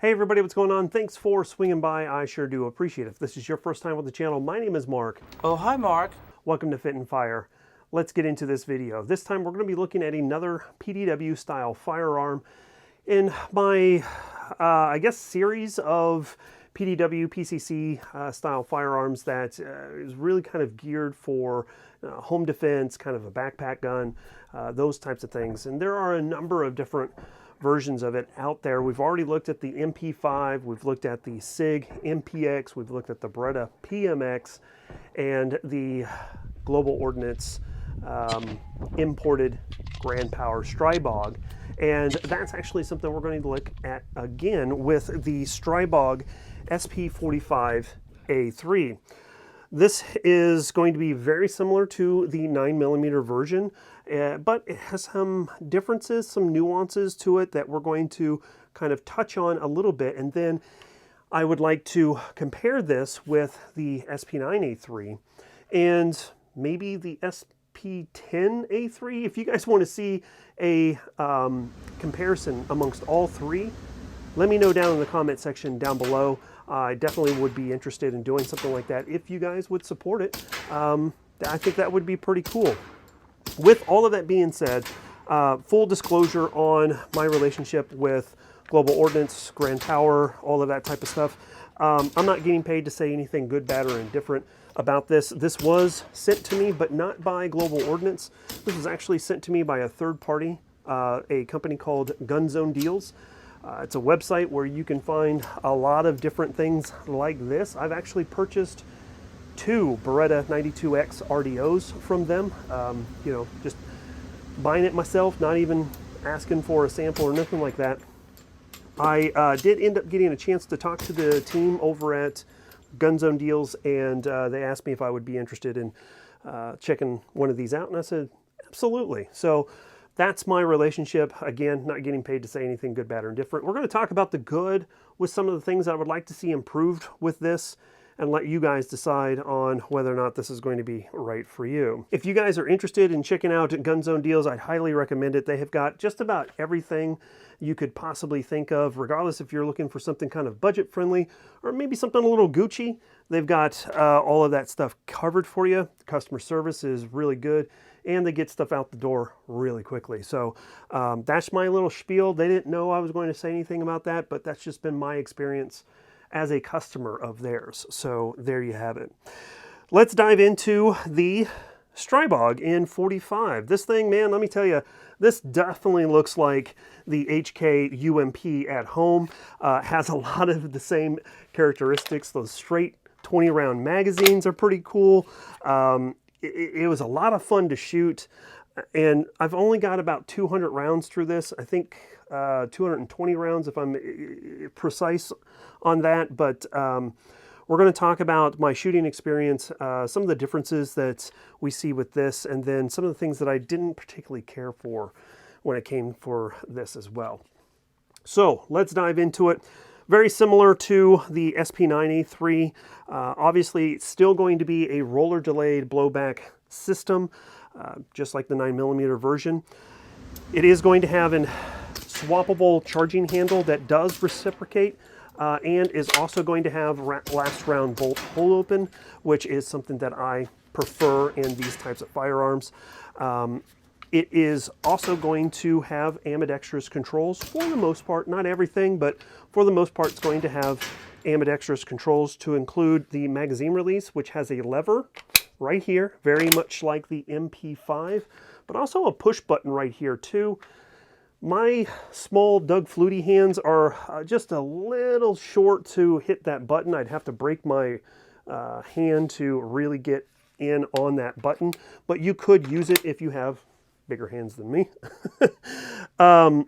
Hey everybody, what's going on? Thanks for swinging by. I sure do appreciate it. If this is your first time with the channel, my name is Mark. Oh, hi Mark. Welcome to Fit and Fire. Let's get into this video. This time we're going to be looking at another PDW style firearm in my, I guess, series of PDW, PCC style firearms that is really kind of geared for home defense, kind of a backpack gun, those types of things. And there are a number of different versions of it out there. We've already looked at the MP5, we've looked at the SIG MPX, we've looked at the Beretta PMX, and the Global Ordnance imported Grand Power Stribog. And that's actually something we're going to look at again with the Stribog SP45A3. This is going to be very similar to the 9mm version, but it has some differences, some nuances to it that we're going to kind of touch on a little bit. And then I would like to compare this with the SP9A3 and maybe the SP10A3. If you guys want to see a comparison amongst all three, let me know down in the comment section down below. I definitely would be interested in doing something like that if you guys would support it. I think that would be pretty cool. With all of that being said, full disclosure on my relationship with Global Ordnance, Grand Power, all of that type of stuff. I'm not getting paid to say anything good, bad, or indifferent about this. This was sent to me, but not by Global Ordnance. This was actually sent to me by a third party, a company called Gun Zone Deals. It's a website where you can find a lot of different things like this. I've actually purchased 2 Beretta 92X RDOs from them. You know, just buying it myself, not even asking for a sample or nothing like that. I did end up getting a chance to talk to the team over at Gun Zone Deals, and they asked me if I would be interested in checking one of these out, and I said, absolutely. So that's my relationship. Again, not getting paid to say anything good, bad, or indifferent. We're going to talk about the good with some of the things that I would like to see improved with this and let you guys decide on whether or not this is going to be right for you. If you guys are interested in checking out Gun Zone Deals, I'd highly recommend it. They have got just about everything you could possibly think of, regardless if you're looking for something kind of budget friendly or maybe something a little Gucci. They've got all of that stuff covered for you. The customer service is really good, and they get stuff out the door really quickly. So that's my little spiel. They didn't know I was going to say anything about that, but that's just been my experience as a customer of theirs. So there you have it. Let's dive into the Stribog N45. This thing, man, let me tell you, this definitely looks like the HK UMP at home. Has a lot of the same characteristics. Those straight 20 round magazines are pretty cool. It was a lot of fun to shoot, and I've only got about 200 rounds through this. I think 220 rounds if I'm precise on that, but we're going to talk about my shooting experience, some of the differences that we see with this, and then some of the things that I didn't particularly care for when it came for this as well. So let's dive into it. Very similar to the SP9A3. Obviously, it's still going to be a roller delayed blowback system, just like the 9mm version. It is going to have an swappable charging handle that does reciprocate, and is also going to have last round bolt pull open, which is something that I prefer in these types of firearms. It is also going to have ambidextrous controls for the most part, not everything, but for the most part it's going to have ambidextrous controls, to include the magazine release, which has a lever right here, very much like the MP5, but also a push button right here too. My small Doug Flutie hands are just a little short to hit that button. I'd have to break my hand to really get in on that button, but you could use it if you have bigger hands than me. But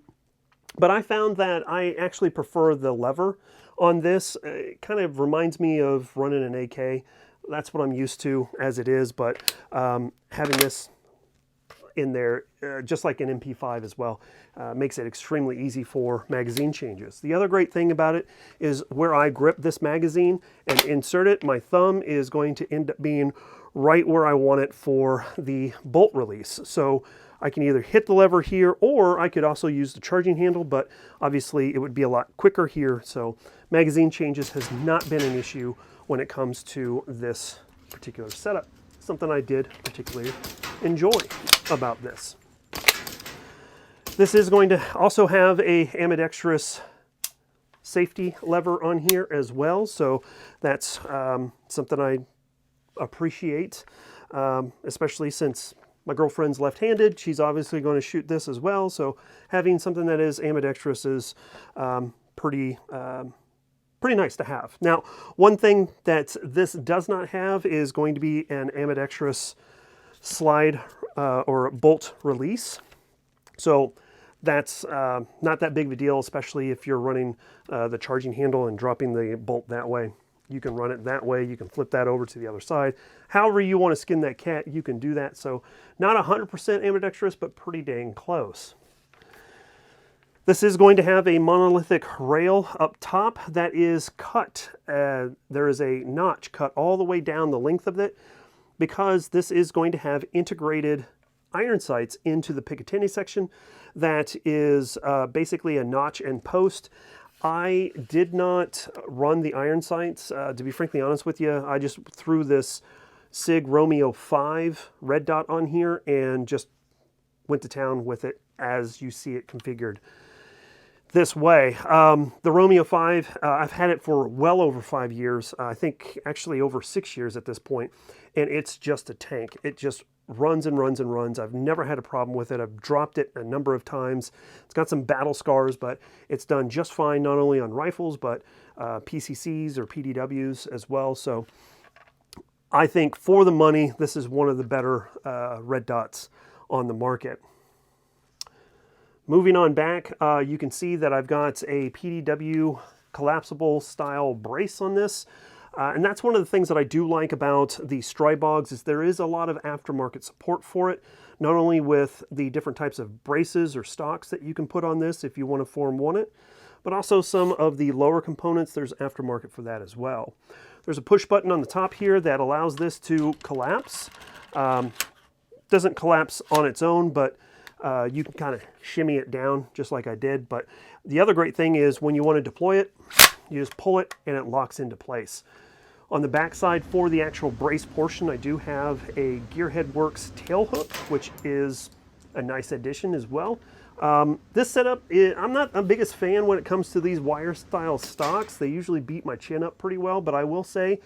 I found that I actually prefer the lever on this. It kind of reminds me of running an AK. That's what I'm used to as it is, but having this in there, just like an MP5 as well, makes it extremely easy for magazine changes. The other great thing about it is where I grip this magazine and insert it, my thumb is going to end up being right where I want it for the bolt release. So I can either hit the lever here, or I could also use the charging handle, but obviously it would be a lot quicker here. So magazine changes has not been an issue when it comes to this particular setup. Something I did particularly enjoy about this. This is going to also have a ambidextrous safety lever on here as well. So that's something I appreciate, especially since my girlfriend's left-handed. She's obviously going to shoot this as well. So having something that is ambidextrous is pretty nice to have. Now, one thing that this does not have is going to be an ambidextrous slide or bolt release. So that's not that big of a deal, especially if you're running the charging handle and dropping the bolt that way. You can run it that way. You can flip that over to the other side. However you want to skin that cat, you can do that. So not 100% ambidextrous, but pretty dang close. This is going to have a monolithic rail up top that is cut. There is a notch cut all the way down the length of it, because this is going to have integrated iron sights into the Picatinny section. That is basically a notch and post. I did not run the iron sights, to be frankly honest with you. I just threw this Sig Romeo 5 red dot on here and just went to town with it as you see it configured this way. The Romeo 5, I've had it for well over 5 years. I think actually over 6 years at this point, and it's just a tank. It just runs and runs and runs. I've never had a problem with it. I've dropped it a number of times. It's got some battle scars, but it's done just fine, not only on rifles, but PCCs or PDWs as well. So I think for the money, this is one of the better red dots on the market. Moving on back, you can see that I've got a PDW collapsible style brace on this. And that's one of the things that I do like about the Stribogs, is there is a lot of aftermarket support for it, not only with the different types of braces or stocks that you can put on this if you want to Form 1 it, but also some of the lower components, there's aftermarket for that as well. There's a push button on the top here that allows this to collapse. Doesn't collapse on its own, but you can kind of shimmy it down just like I did. But the other great thing is when you want to deploy it, you just pull it and it locks into place. On the back side for the actual brace portion, I do have a Gearhead Works tail hook, which is a nice addition as well. This setup, I'm not the biggest fan when it comes to these wire style stocks. They usually beat my chin up pretty well, but I will say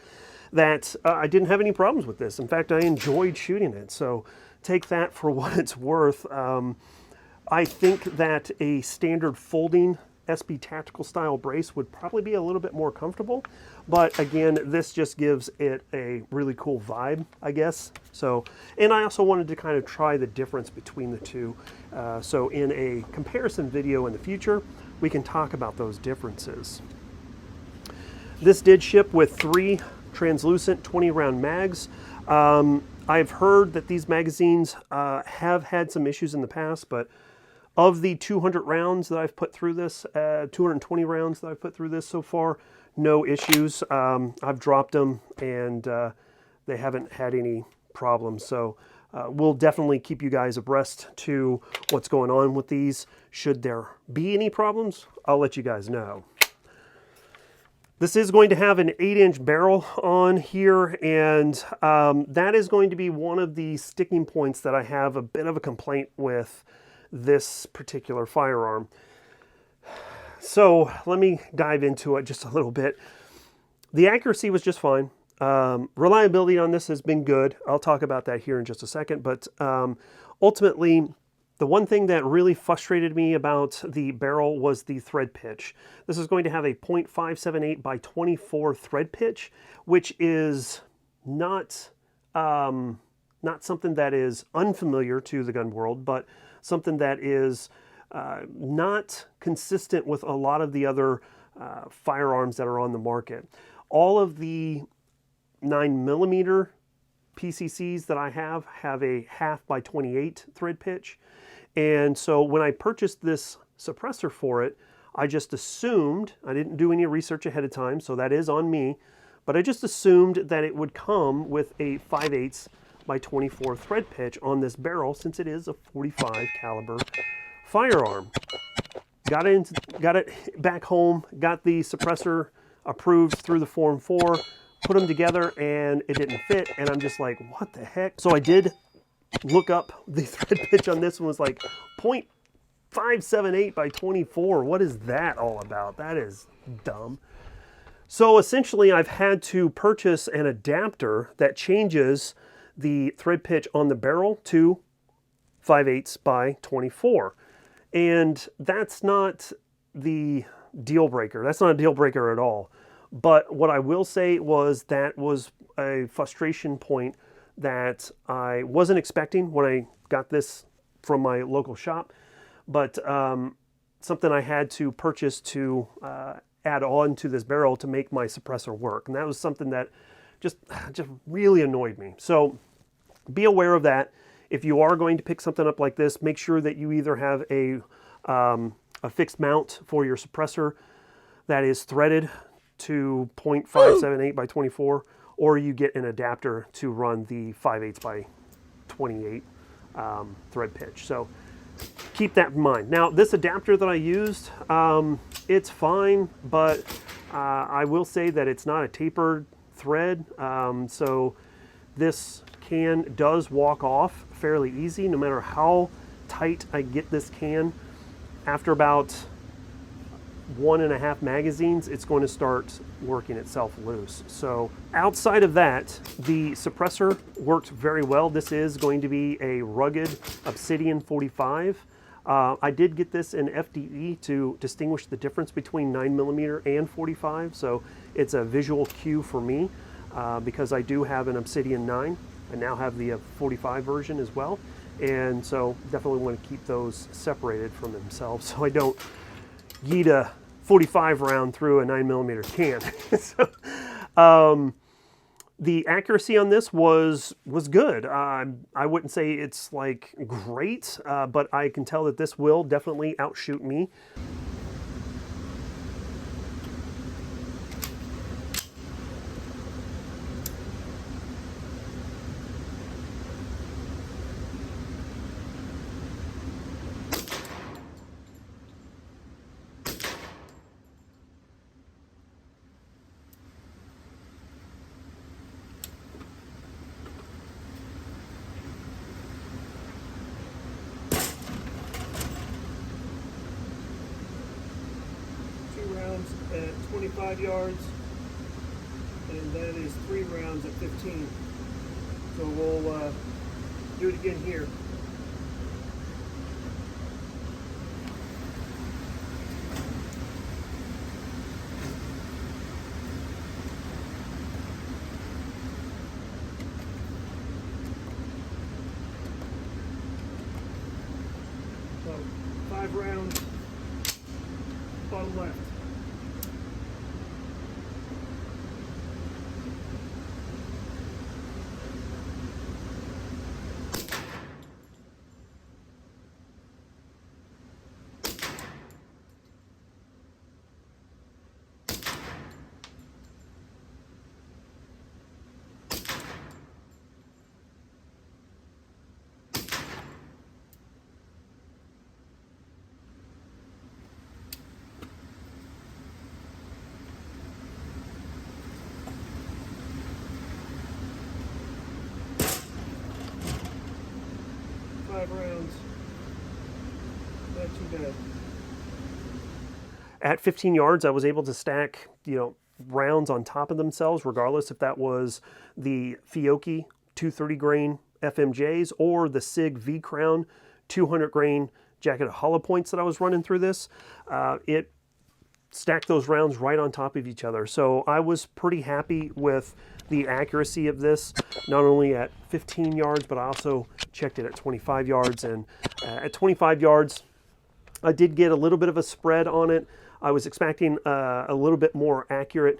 that I didn't have any problems with this. In fact, I enjoyed shooting it. So take that for what it's worth. I think that a standard folding SB tactical style brace would probably be a little bit more comfortable, but again, this just gives it a really cool vibe, I guess. So, and I also wanted to kind of try the difference between the two. So in a comparison video in the future, we can talk about those differences. This did ship with 3 translucent 20-round mags. I've heard that these magazines have had some issues in the past, but of the 200 rounds that I've put through this, 220 rounds that I've put through this so far, no issues. I've dropped them and they haven't had any problems. So we'll definitely keep you guys abreast to what's going on with these. Should there be any problems, I'll let you guys know. This is going to have an 8-inch barrel on here, and that is going to be one of the sticking points that I have a bit of a complaint with this particular firearm. So let me dive into it just a little bit. The accuracy was just fine. Reliability on this has been good. I'll talk about that here in just a second, but ultimately, the one thing that really frustrated me about the barrel was the thread pitch. This is going to have a .578 by 24 thread pitch, which is not something that is unfamiliar to the gun world, but something that is not consistent with a lot of the other firearms that are on the market. All of the 9mm PCCs that I have a 1/2 by 28 thread pitch. And so when I purchased this suppressor for it, I just assumed, I didn't do any research ahead of time, so that is on me, but I just assumed that it would come with a 5/8 by 24 thread pitch on this barrel, since it is a 45 caliber firearm. Got it back home, got the suppressor approved through the Form 4, put them together, and it didn't fit, and I'm just like, what the heck? So I did look up the thread pitch on this one, was like 0.578 by 24. What is that all about? That is dumb. So essentially I've had to purchase an adapter that changes the thread pitch on the barrel to 5/8 by 24. And that's not the deal breaker. That's not a deal breaker at all. But what I will say was that was a frustration point that I wasn't expecting when I got this from my local shop, but something I had to purchase to add on to this barrel to make my suppressor work. And that was something that just really annoyed me. So be aware of that. If you are going to pick something up like this, make sure that you either have a fixed mount for your suppressor that is threaded to 0.578 by 24, or you get an adapter to run the 5/8 by 28 thread pitch. So keep that in mind. Now, this adapter that I used, it's fine, but I will say that it's not a tapered thread, so this can does walk off fairly easy no matter how tight I get this can. After about 1.5 magazines, it's going to start working itself loose. So outside of that, the suppressor worked very well. This is going to be a rugged Obsidian 45. I did get this in FDE to distinguish the difference between 9mm and 45, so it's a visual cue for me because I do have an Obsidian 9. I now have the 45 version as well, and so definitely want to keep those separated from themselves so I don't yeet a 45 round through a 9mm can. So, the accuracy on this was good. I wouldn't say it's like great, but I can tell that this will definitely outshoot me. At 25 yards, and that is 3 rounds at 15. So we'll do it again here. So 5 rounds, bottom left. Rounds, not too bad. At 15 yards, I was able to stack, rounds on top of themselves, regardless if that was the Fiocchi 230 grain FMJs or the SIG V Crown 200 grain jacketed hollow points that I was running through this. It stacked those rounds right on top of each other. So I was pretty happy with the accuracy of this, not only at 15 yards, but I also checked it at 25 yards. And at 25 yards, I did get a little bit of a spread on it. I was expecting a little bit more accurate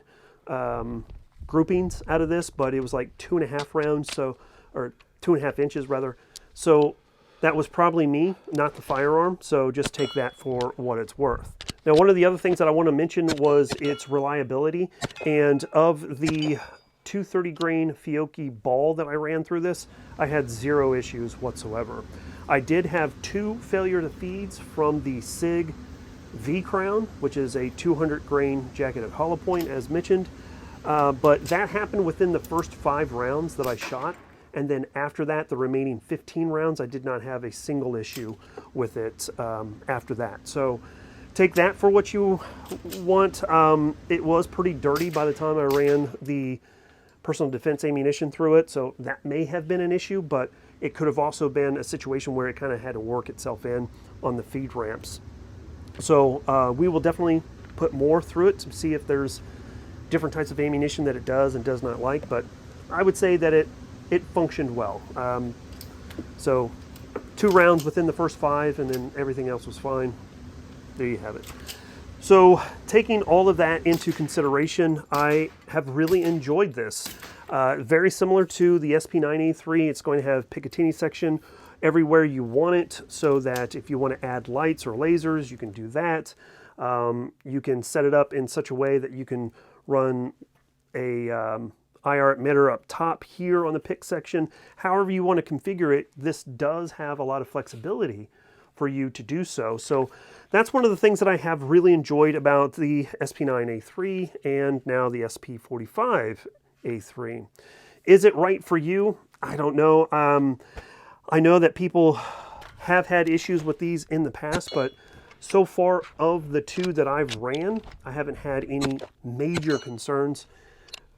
groupings out of this, but it was like 2.5 rounds, or 2.5 inches rather. So that was probably me, not the firearm. So just take that for what it's worth. Now, one of the other things that I want to mention was its reliability. And of the 230 grain Fiocchi ball that I ran through this, I had 0 issues whatsoever. I did have 2 failure to feeds from the SIG V-Crown, which is a 200 grain jacketed hollow point, as mentioned. But that happened within the first 5 rounds that I shot. And then after that, the remaining 15 rounds, I did not have a single issue with it after that. So take that for what you want. It was pretty dirty by the time I ran the personal defense ammunition through it, so that may have been an issue, but it could have also been a situation where it kind of had to work itself in on the feed ramps. So we will definitely put more through it to see if there's different types of ammunition that it does and does not like, but I would say that it functioned well. So 2 rounds within the first 5, and then everything else was fine. There you have it. So taking all of that into consideration, I have really enjoyed this. Very similar to the SP9A3, it's going to have Picatinny section everywhere you want it, so that if you want to add lights or lasers, you can do that. You can set it up in such a way that you can run a IR emitter up top here on the pick section. However you want to configure it, this does have a lot of flexibility for you to do so. So that's one of the things that I have really enjoyed about the SP9A3 and now the SP45A3. Is it right for you? I don't know. I know that people have had issues with these in the past, but so far of the 2 that I've ran, I haven't had any major concerns.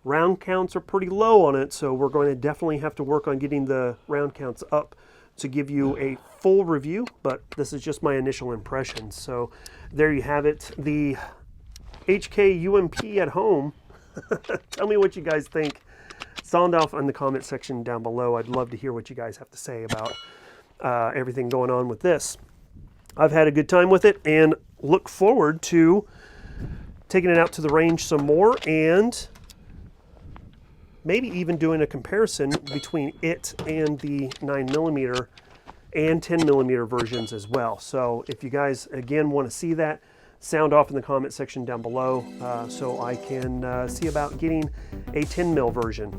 Round counts are pretty low on it, so we're going to definitely have to work on getting the round counts up to give you a full review, but this is just my initial impressions. So there you have it, the HK UMP at home. Tell me what you guys think. Sound off in the comment section down below. I'd love to hear what you guys have to say about everything going on with this. I've had a good time with it and look forward to taking it out to the range some more and maybe even doing a comparison between it and the 9mm and 10mm versions as well. So if you guys, again, want to see that, sound off in the comment section down below so I can see about getting a 10mm version.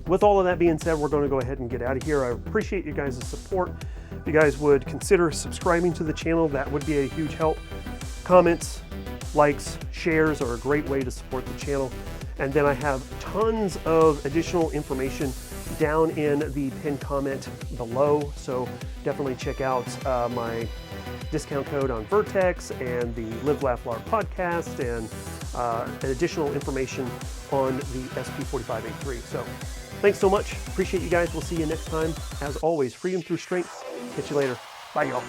With all of that being said, we're going to go ahead and get out of here. I appreciate you guys' support. If you guys would consider subscribing to the channel, that would be a huge help. Comments, likes, shares are a great way to support the channel. And then I have tons of additional information down in the pinned comment below. So definitely check out my discount code on Vertex and the Live Laugh Larp podcast and additional information on the SP45A3. So thanks so much. Appreciate you guys. We'll see you next time. As always, freedom through strength. Catch you later. Bye, y'all.